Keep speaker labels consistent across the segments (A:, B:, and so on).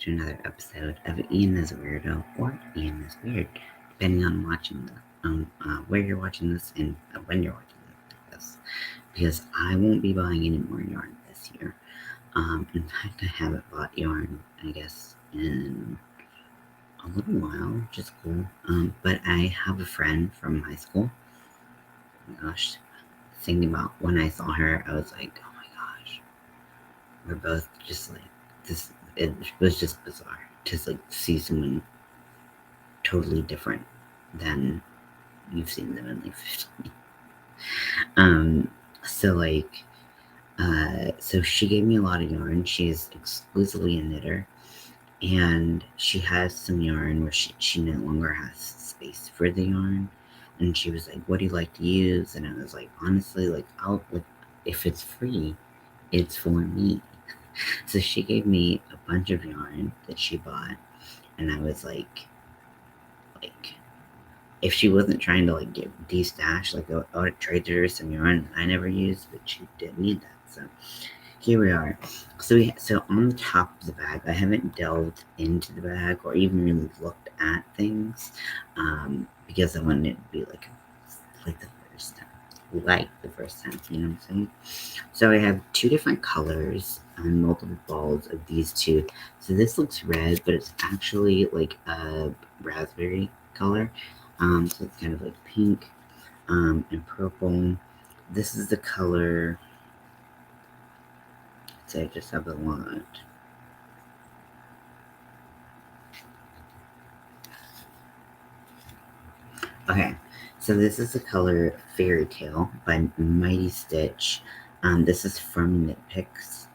A: to another episode of Ian is a Weirdo or Ian is Weird, depending on where you're watching this and when you're watching this. Because I won't be buying any more yarn this year. In fact, I haven't bought yarn, I guess, in a little while, which is cool. But I have a friend from high school. Oh my gosh, thinking about when I saw her, I was like, oh my gosh, we're both just like this. It was just bizarre to like see someone totally different than you've seen them in like 15. So like, so she gave me a lot of yarn. She's exclusively a knitter, and she has some yarn where she no longer has space for the yarn, and she was like, "What do you like to use?" And I was like, honestly, like I'll like if it's free, it's for me. So she gave me a bunch of yarn that she bought, and I was like, if she wasn't trying to like get de-stash, like I would trade her some yarn I never used, but she did need that. So here we are. So on the top of the bag, I haven't delved into the bag or even really looked at things, because I wanted it to be like the first time. Like the first time, you know what I'm saying? So I have two different colors and multiple balls of these two. So this looks red, but it's actually like a raspberry color. So it's kind of like pink, and purple. This is the color. So I just have a lot. Okay, so this is the color Fairy Tale by Mighty Stitch. This is from Knit Picks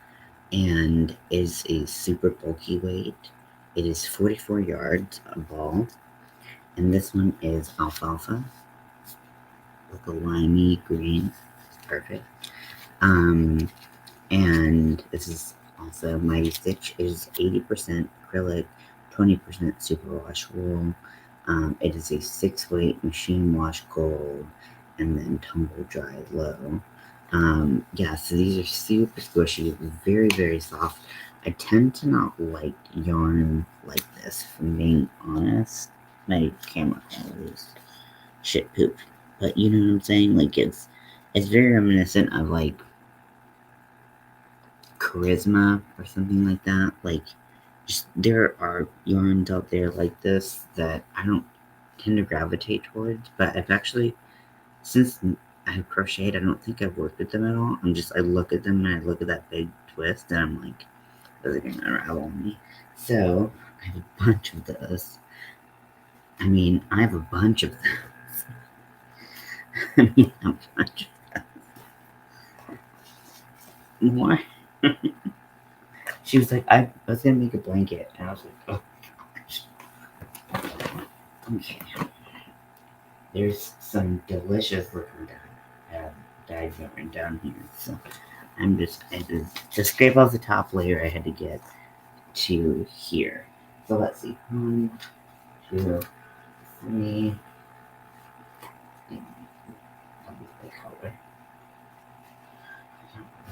A: and is a super bulky weight. It is 44 yards a ball, and this one is alfalfa with a limey green. It's perfect. And this is also Mighty Stitch. It is 80% acrylic, 20% superwash wool. It is a 6-weight machine wash gold and then tumble dry low. Yeah, so these are super squishy, very, very soft. I tend to not like yarn like this, from being honest. My camera quality is shit poop. But you know what I'm saying? Like, it's very reminiscent of like Charisma or something like that. Like, just there are yarns out there like this that I don't tend to gravitate towards, but I've actually, since I've crocheted, I don't think I've worked with them at all. I look at them and I look at that big twist and I'm like, those are gonna unravel on me. So I have a bunch of those. I mean, I have a bunch of those. I mean, a bunch of those. Why? She was like, I was gonna make a blanket, and I was like, oh gosh. Okay. There's some delicious looking dyes yarn down here, so to scrape off the top layer, I had to get to here. So let's see, 1, 2, 3. I'll be the color.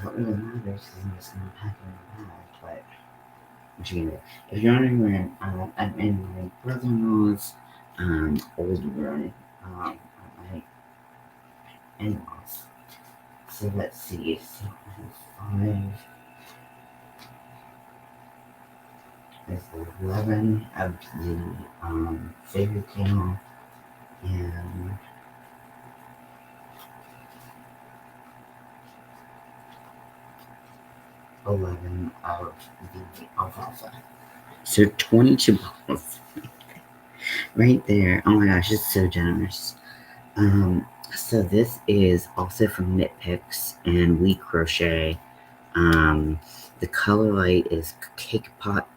A: What really matters because I'm just gonna pack it in a bag, but what you gonna do? If you're wondering where I'm in my brother-in-law's old room, my in-laws. So let's see. So I have 5. There's 11 of the Fairy Tale and 11 of the alfalfa. So 22 balls right there. Oh my gosh, it's so generous. So this is also from Knit Picks and We Crochet. The color light is Cake Pop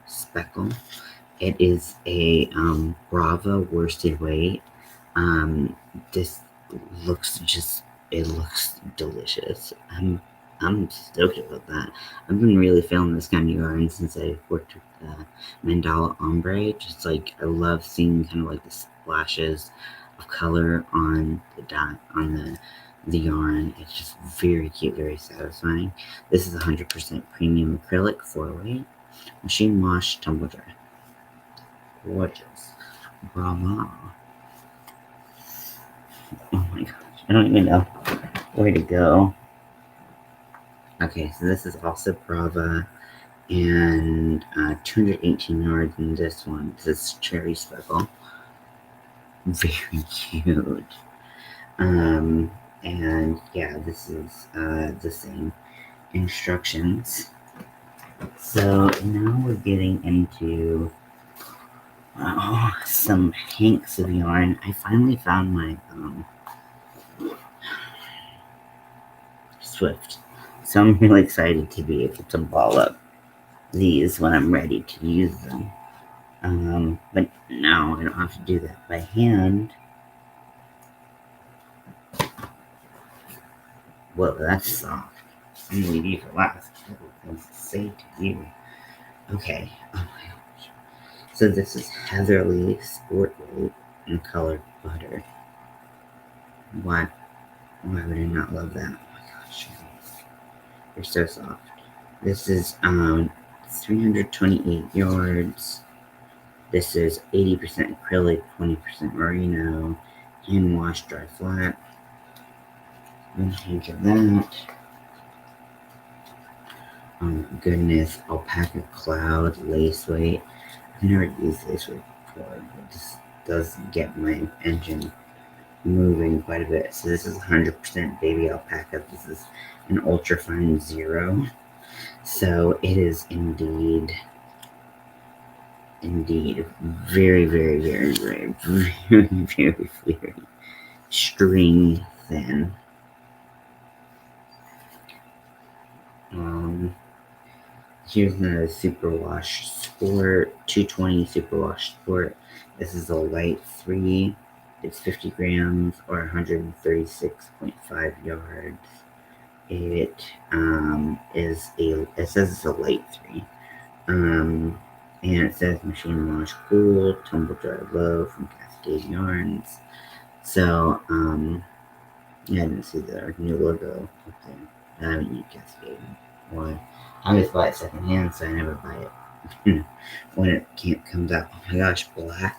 A: Speckle. It is a Brava worsted weight. This looks delicious. I'm stoked about that. I've been really feeling this kind of yarn since I worked with Mandala Ombre. Just like, I love seeing kind of like the splashes of color on the the yarn. It's just very cute, very satisfying. This is 100% premium acrylic 4-weight, machine wash, tumble dry. Gorgeous. Bravo. Oh my gosh, I don't even know where to go. Okay, so this is also Brava, and 218 yards in this one. This is Cherry Speckle. Very cute. And yeah, this is the same instructions. So now we're getting into some hanks of yarn. I finally found my Swift, so I'm really excited to be able to ball up these when I'm ready to use them. But no, I don't have to do that by hand. Whoa, that's soft. I'm gonna leave you for last. Things to say to you. Okay. Oh my gosh. So this is Heatherly Sport Weight in color Butter. Why would I not love that? Oh my gosh. They're so soft. This is 328 yards. This is 80% acrylic, 20% merino, hand wash, dry flat. One page of that. Oh my goodness, alpaca cloud lace weight. I've never used lace weight before, but this does get my engine moving quite a bit. So this is 100% baby alpaca. This is an ultra fine 0. So it is indeed very, very, very, very, very, very, very string thin. Here's another Superwash Sport, 220 Superwash Sport. This is a light 3. It's 50 grams or 136.5 yards. It says it's a light 3. And it says machine wash cool, tumble dry low from Cascade Yarns. So, yeah, I didn't see the new logo up there. I haven't used Cascade. Why? I always buy it secondhand, so I never buy it when it comes out. Oh my gosh, black.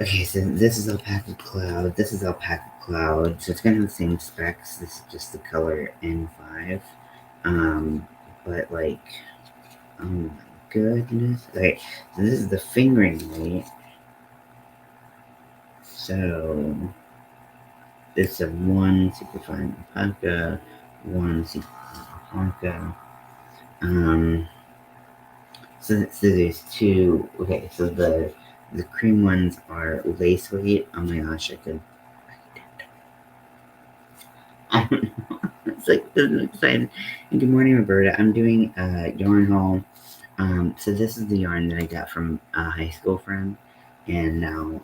A: Okay, so this is Alpaca Cloud. This is Alpaca Cloud. So it's gonna have the same specs. This is just the color N5. But like, oh my goodness. Okay, so this is the fingering weight. So it's a 1 superfine alpaca, 1 superfine alpaca. So there's 2. Okay, so the cream ones are lace weight. Oh my gosh, I don't know. It's like I'm excited. And good morning, Roberta. I'm doing a yarn haul. So this is the yarn that I got from a high school friend, and now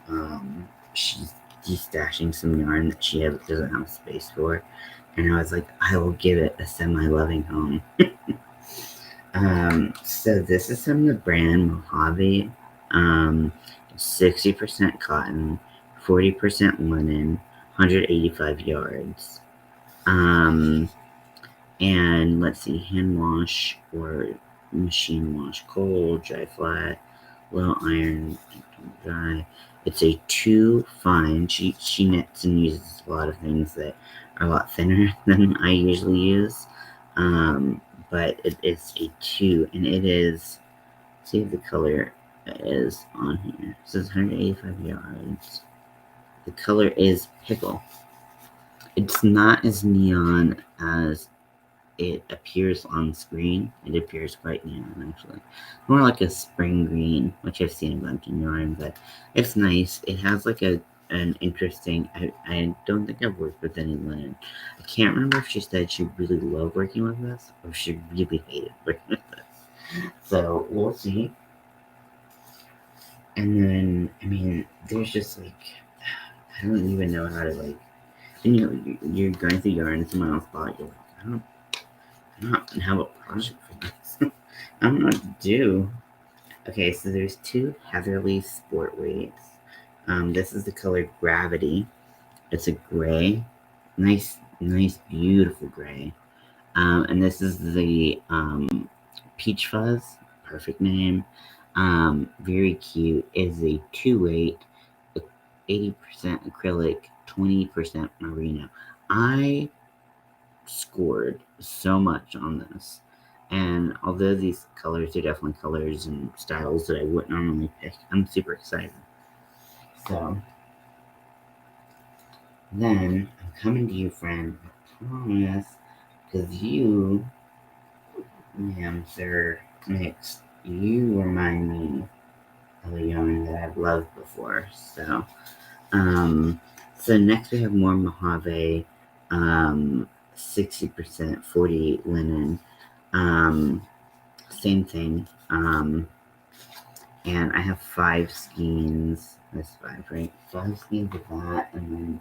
A: she's destashing some yarn that she doesn't have space for, and I was like, I will give it a semi-loving home. So this is from the brand Mojave. 60% cotton, 40% linen, 185 yards. And let's see, hand wash or machine wash cold, dry flat, low iron, dry. It's a 2 fine. She knits and uses a lot of things that are a lot thinner than I usually use. But it is a 2, and it is, see if the color is on here. It says 185 yards. The color is pickle. It's not as neon as it appears on screen. It appears quite neon, actually. More like a spring green, which I've seen a bunch in yarn, but it's nice. It has like an interesting, I don't think I've worked with any linen. I can't remember if she said she really loved working with this or if she really hated working with this. So we'll see. And then, I mean, there's just like, I don't even know how to like, you're going through yarn and someone else bought, you're like, I don't have a project for this. I don't know what to do. Okay, so there's 2 Heatherly Sport weights. This is the color Gravity. It's a gray, nice, beautiful gray. And this is the Peach Fuzz, perfect name. Very cute. It is a 2-weight, 80% acrylic, 20% merino. I scored so much on this. And although these colors are definitely colors and styles that I wouldn't normally pick, I'm super excited. So, then I'm coming to you, friend. I promise, because you, ma'am, sir, mixed, you remind me of a yarn that I've loved before. So next we have more Mojave, 60%, 48 linen. Same thing. And I have 5 skeins. That's 5, right? 5 skeins of that, and then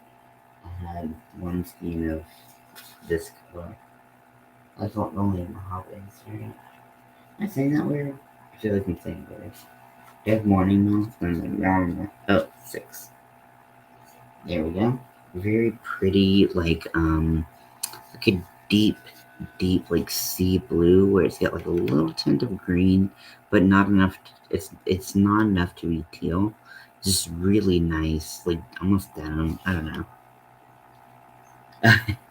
A: I had 1 skein of this color. I don't know any Mojaves, right? Am I saying that weird? I feel like I'm saying weird. Do you have morning mouth? Oh, 6. There we go. Very pretty, like a deep, like sea blue, where it's got like a little tint of green, but not enough. It's not enough to be teal. Just really nice, like almost denim. I don't know.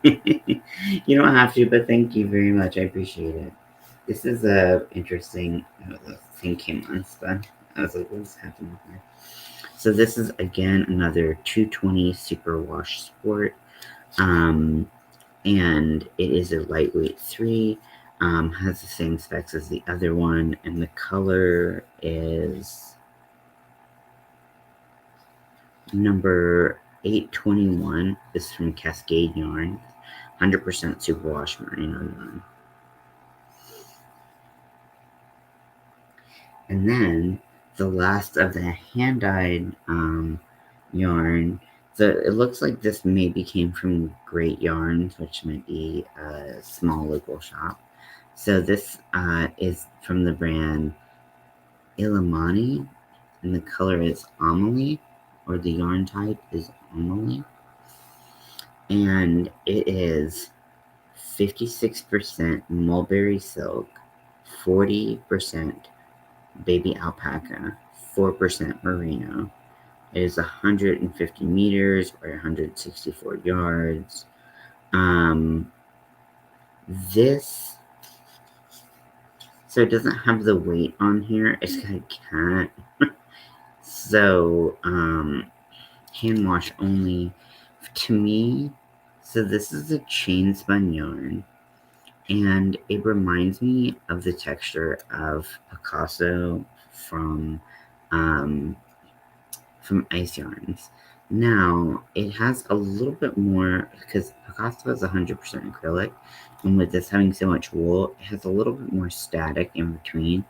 A: You don't have to, but thank you very much. I appreciate it. This is a interesting. The thing came unspun. I was like, what's happening here? So this is again another 220 super wash sport. And it is a lightweight 3. Has the same specs as the other one, and the color is number 821. This is from Cascade Yarn, 100% superwash merino yarn. And then the last of the hand-dyed yarn. So it looks like this maybe came from Great Yarns, which might be a small local shop. So this is from the brand Illimani, and the color is Amelie, or the yarn type is Amelie. And it is 56% mulberry silk, 40% baby alpaca, 4% merino. It is 150 meters or 164 yards. This, so it doesn't have the weight on here. It's got a cat. So, hand wash only. To me, so this is a chain spun yarn, and it reminds me of the texture of Picasso from Ice Yarns. Now, it has a little bit more, because Picasso is 100% acrylic, and with this having so much wool, it has a little bit more static in between.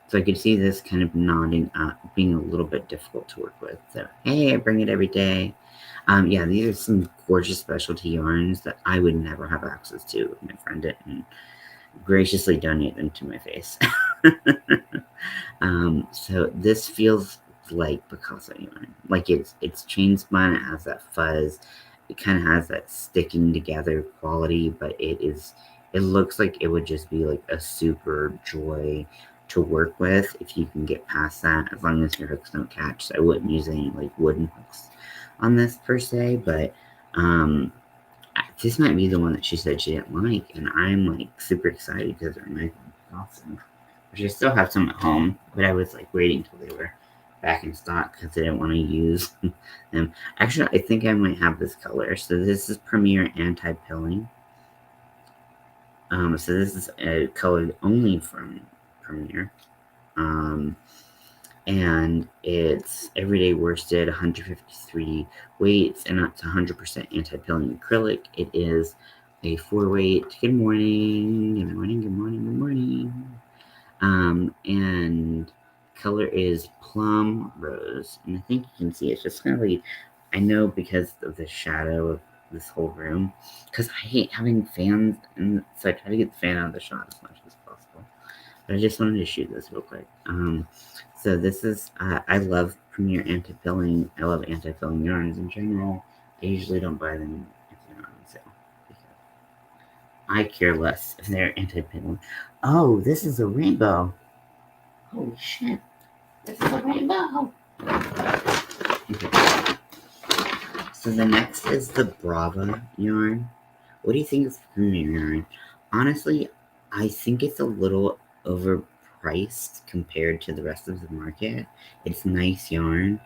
A: So I could see this kind of nodding up, being a little bit difficult to work with. So, hey, I bring it every day. Yeah, these are some gorgeous specialty yarns that I would never have access to. My friend didn't graciously donate them to my face. So this feels like Picasso yarn. Like it's chain spun, it has that fuzz, it kind of has that sticking together quality, but it looks like it would just be like a super joy to work with if you can get past that, as long as your hooks don't catch. So I wouldn't use any like wooden hooks on this per se, but this might be the one that she said she didn't like, and I'm like super excited because they're nice and awesome. Which I still have some at home, but I was like waiting till they were back in stock because I didn't want to use them. Actually, I think I might have this color. So this is Premier Anti-Pilling. So this is colored only from Premier. And it's everyday worsted, 153 weights, and it's 100% anti-pilling acrylic. It is a 4-weight. Good morning, good morning, good morning, good morning. And color is plum rose, and I think you can see it's just kind of like, I know because of the shadow of this whole room, because I hate having fans, and so I try to get the fan out of the shot as much as possible. But I just wanted to shoot this real quick. So this is, I love Premier Anti-Pilling. I love anti-pilling yarns in general. I usually don't buy them if they're not on sale. Because I care less if they're anti-pickle. Oh, this is a rainbow. Holy shit. This is a rainbow. Okay. So the next is the Brava yarn. What do you think of premium yarn? Honestly, I think it's a little overpriced compared to the rest of the market. It's nice yarn.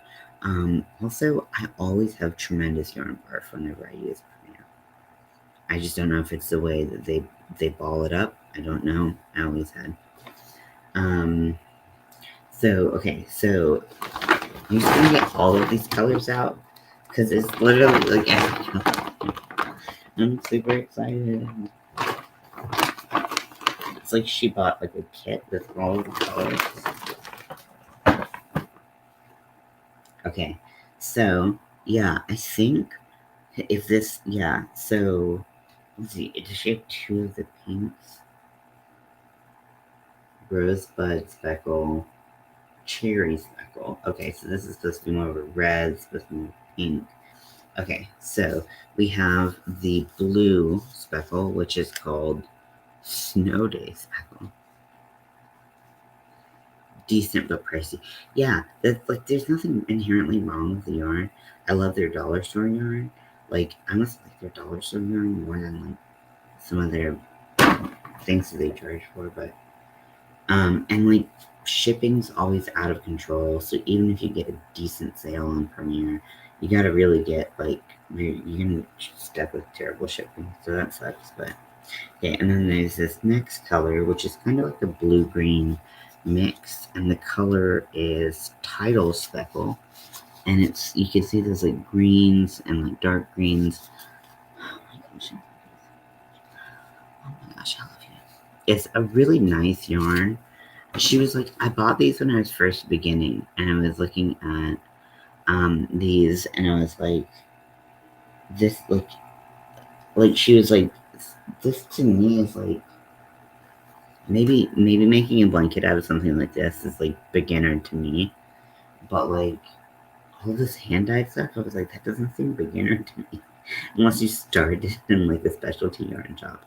A: Also, I always have tremendous yarn barf whenever I use premium. I just don't know if it's the way that they ball it up. I don't know. I always had. Okay, so I'm just gonna get all of these colors out because it's literally like I'm super excited. It's like she bought like a kit with all of the colors. Okay, so yeah, I think if this, yeah, so let's see, does she have two of the pinks? Rosebud speckle, cherry speckle. Okay, so this is supposed to be more of a red, supposed to be more pink. Okay, so we have the blue speckle, which is called Snow Day speckle. Decent but pricey. Yeah, that's like there's nothing inherently wrong with the yarn. I love their dollar store yarn. Like I must like their dollar store yarn more than like some of their things that they charge for, but and like shipping's always out of control. So even if you get a decent sale on Premiere, you gotta really get like you're gonna step with terrible shipping. So that sucks. But okay, and then there's this next color, which is kind of like a blue green mix, and the color is Tidal Speckle, and it's you can see there's like greens and like dark greens. Oh my gosh, I love you. It's a really nice yarn. She was like, I bought these when I was first beginning, and I was looking at these, and I was like, this like she was like, this to me is like maybe making a blanket out of something like this is like beginner to me, but like all this hand dyed stuff, I was like, that doesn't seem beginner to me. Unless you started in like a specialty yarn shop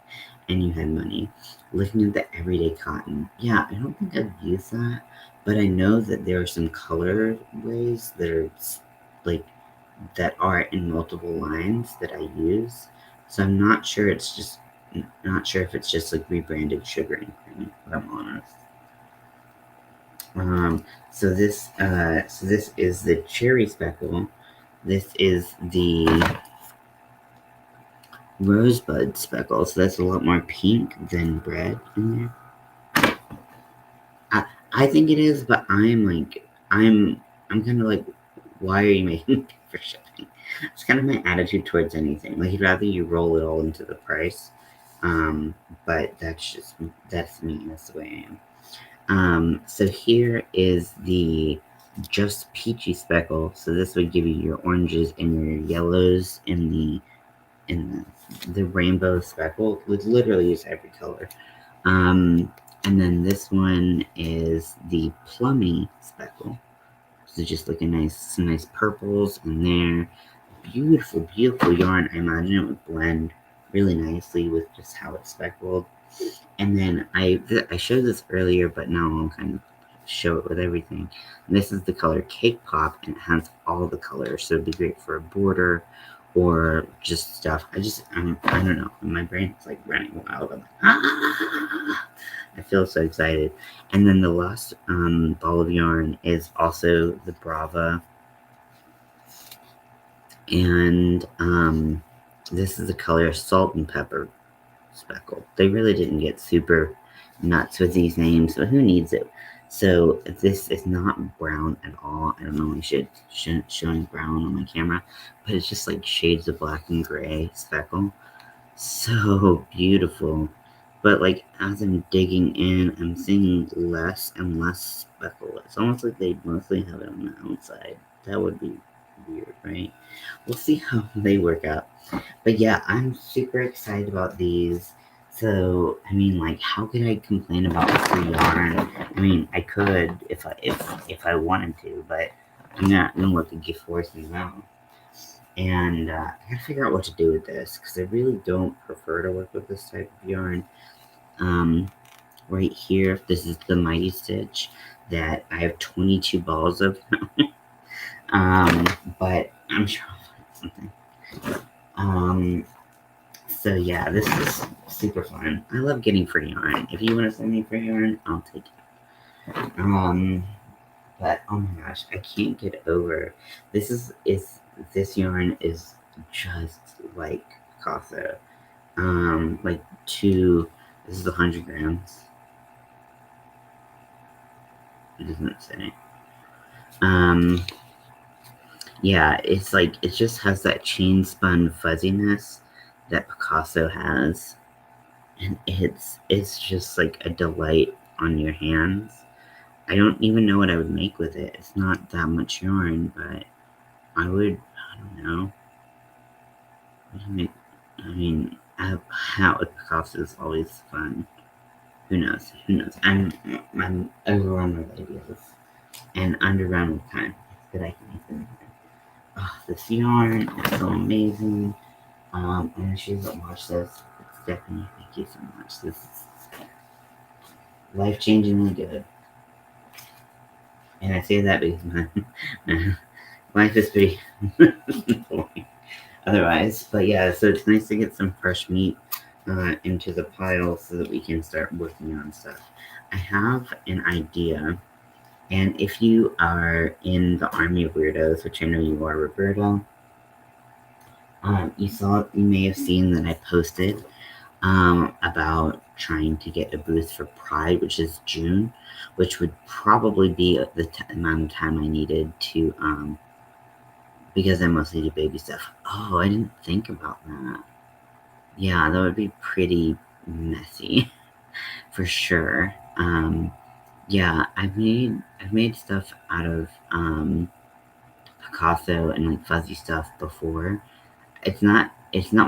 A: and you had money. Looking at the everyday cotton, yeah, I don't think I've used that, but I know that there are some colorways that are like that are in multiple lines that I use. So I'm not sure if it's just like rebranded sugar and cream, if I'm honest. So this is the cherry speckle. This is the rosebud speckle. So that's a lot more pink than red in there. I think it is, but I'm kind of like, why are you making it for shipping? It's kind of my attitude towards anything. Like, I'd rather you roll it all into the price. But that's me. That's the way I am. So here is the just peachy speckle. So this would give you your oranges and your yellows in the rainbow speckle, which literally is every color. And then this one is the plummy speckle. So just like some nice purples in there. Beautiful, beautiful yarn. I imagine it would blend really nicely with just how it's speckled. And then I showed this earlier, but now I'll kind of show it with everything. And this is the color Cake Pop, and it has all the colors, so it'd be great for a border or just stuff. I don't know. My brain's like running wild. I'm like, ah! I feel so excited. And then the last ball of yarn is also the Brava, and this is the color Salt and Pepper Speckle. They really didn't get super nuts with these names, but who needs it? So this is not brown at all. I don't know why I showing brown on my camera, but it's just like shades of black and gray speckle. So beautiful. But like as I'm digging in, I'm seeing less and less speckle. It's almost like they mostly have it on the outside. That would be weird, right? We'll see how they work out. But yeah, I'm super excited about these. So I mean, like, how could I complain about free yarn? I mean, I could if I wanted to, but I'm not gonna let the gift horse me around. And I gotta figure out what to do with this because I really don't prefer to work with this type of yarn. Right here, this is the Mighty Stitch that I have 22 balls of. But I'm sure I'll find something. So yeah, this is super fun. I love getting free yarn. If you want to send me free yarn, I'll take it. But oh my gosh, I can't get over this yarn is just like Picasso. Like this is 100 grams. It doesn't say. Yeah, it's like it just has that chain spun fuzziness that Picasso has, and it's just like a delight on your hands. I don't even know what I would make with it. It's not that much yarn, but I don't know. I mean, a hat with Picasso is always fun. Who knows? Who knows? I'm overrun with ideas and underrun with time that I can make them. Oh, this yarn is so amazing. And if she doesn't watch this, Stephanie, thank you so much. This is life-changingly good. And I say that because my life is pretty boring otherwise. But yeah, so it's nice to get some fresh meat into the pile so that we can start working on stuff. I have an idea, and if you are in the army of weirdos, which I know you are, Roberto, you may have seen that I posted about trying to get a booth for Pride, which is June, which would probably be the amount of time I needed to, because I mostly do baby stuff. Oh, I didn't think about that. Yeah, that would be pretty messy, for sure. Yeah, I've made stuff out of Picasso and like fuzzy stuff before. It's not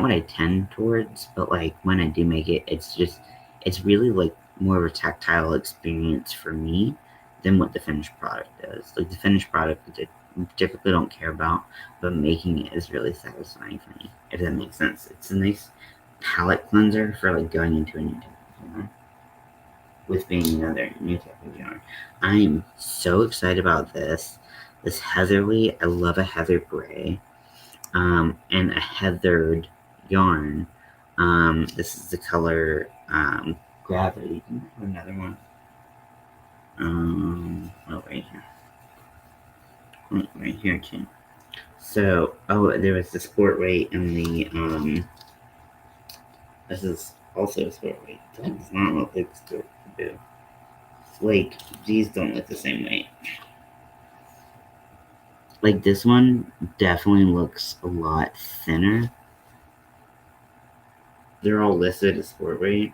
A: what I tend towards, but like when I do make it, it's really like more of a tactile experience for me than what the finished product does. Like the finished product, I typically don't care about, but making it is really satisfying for me. If that makes sense, it's a nice palate cleanser for like going into a new type of yarn. With being another new type of yarn, I'm so excited about this. This Heatherly, I love a heather gray. And a heathered yarn. This is the color Gravity. Another one. Right here. Right here too. So, there was the sport weight and the this is also a sport weight. That does not look like sport do. Like these don't look the same weight. Like this one definitely looks a lot thinner. They're all listed as sport weight.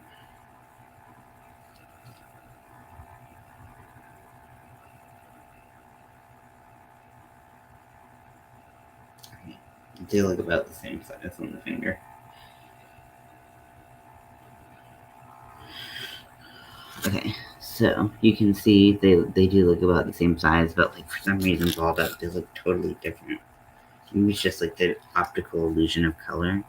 A: They look about the same size on the finger. Okay, so you can see they do look about the same size, but like for some reason balled up, they look totally different. Maybe it's just like the optical illusion of color.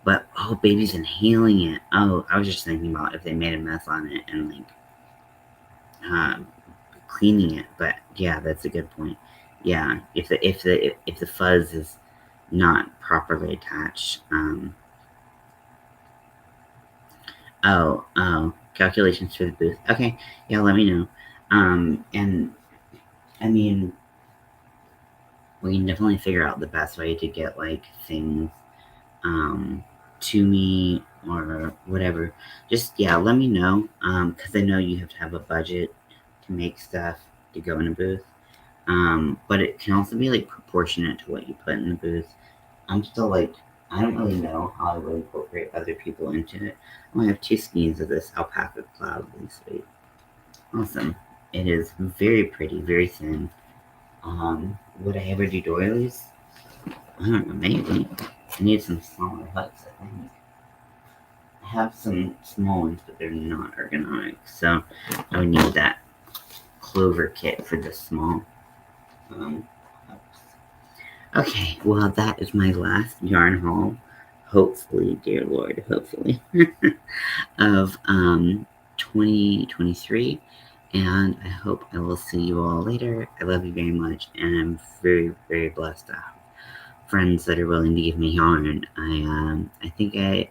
A: But oh, baby's inhaling it. Oh, I was just thinking about if they made a mess on it and like cleaning it. But yeah, that's a good point. Yeah, if the fuzz is not properly attached. Oh, calculations for the booth. Okay, yeah, let me know. And I mean, we can definitely figure out the best way to get like things to me or whatever. Just yeah, let me know. Because I know you have to have a budget to make stuff to go in a booth. But it can also be like proportionate to what you put in the booth. I'm still like I don't really know how I would incorporate other people into it. I only have 2 skeins of this alpaca cloud. Sweet. Awesome. It is very pretty, very thin. Would I ever do doilies? I don't know, maybe. I need some smaller hooks, I think. I have some small ones, but they're not ergonomic, so I would need that clover kit for the small hooks. Okay, well, that is my last yarn haul. Hopefully, dear Lord, hopefully, of 2023. And I hope I will see you all later. I love you very much, and I'm very, very blessed to have friends that are willing to give me yarn. I think I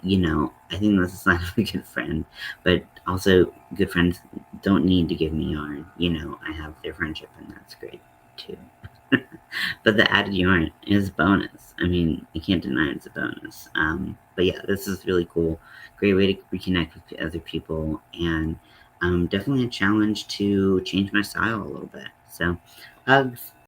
A: think that's a sign of a good friend, but also good friends don't need to give me yarn. I have their friendship, and that's great too. But the added yarn is a bonus. I mean, you can't deny it's a bonus. But yeah, this is really cool. Great way to reconnect with other people, and definitely a challenge to change my style a little bit. So, hugs.